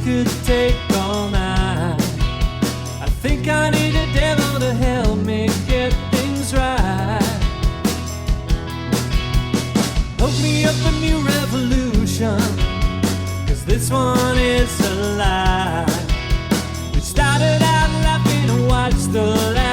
could take all night. I think I need a devil to help me get things right. Hook me up a new revolution, 'cause this one is a lie. We started out laughing and watched the light.